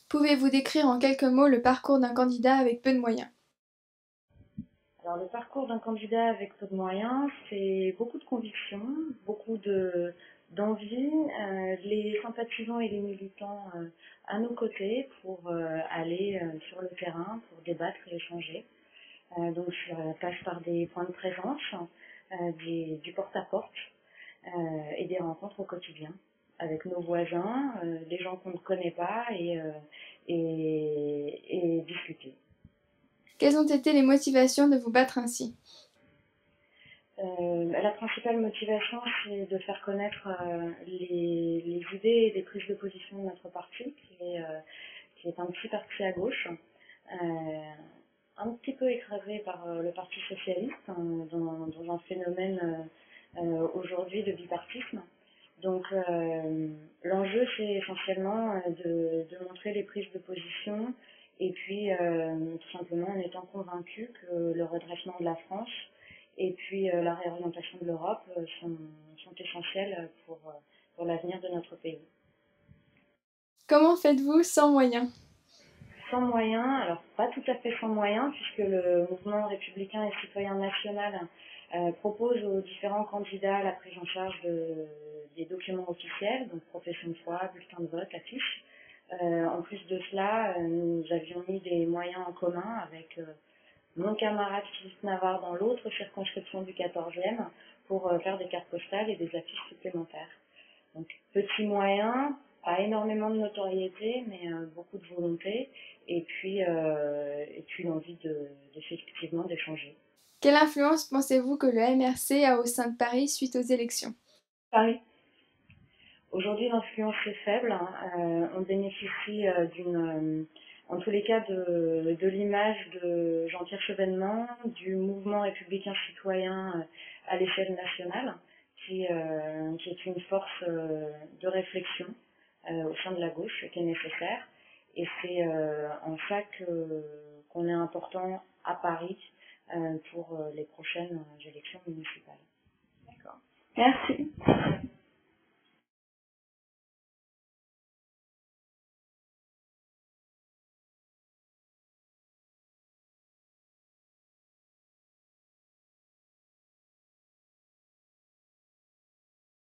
Pouvez-vous décrire en quelques mots le parcours d'un candidat avec peu de moyens? Alors, le parcours d'un candidat avec peu de moyens, c'est beaucoup de conviction, d'envie, les sympathisants et les militants à nos côtés pour aller sur le terrain, pour débattre et échanger. Donc, ça passe par des points de présence, du porte-à-porte et des rencontres au quotidien avec nos voisins, des gens qu'on ne connaît pas et discuter. Quelles ont été les motivations de vous battre ainsi? La principale motivation, c'est de faire connaître les idées et les prises de position de notre parti, qui est un petit parti à gauche, un petit peu écrasé par le Parti socialiste, dans un phénomène aujourd'hui de bipartisme. Donc l'enjeu, c'est essentiellement de montrer les prises de position et puis tout simplement en étant convaincu que le redressement de la France et puis la réorientation de l'Europe sont essentielles pour l'avenir de notre pays. Comment faites-vous sans moyens? Sans moyens, alors pas tout à fait sans moyens, puisque le mouvement républicain et citoyen national propose aux différents candidats la prise en charge des documents officiels, donc profession de foi, bulletin de vote, affiche. En plus de cela, nous avions mis des moyens en commun avec mon camarade Philippe Navarre dans l'autre circonscription du 14e pour faire des cartes postales et des affiches supplémentaires. Donc petits moyens, pas énormément de notoriété, mais beaucoup de volonté et puis l'envie effectivement d'échanger. Quelle influence pensez-vous que le MRC a au sein de Paris suite aux élections? Paris. Aujourd'hui, l'influence est faible. On bénéficie en tous les cas, de l'image de Jean-Pierre Chevènement, du mouvement républicain citoyen à l'échelle nationale, qui est une force de réflexion au sein de la gauche qui est nécessaire. Et c'est en ça qu'on est important à Paris pour les prochaines élections municipales. D'accord. Merci.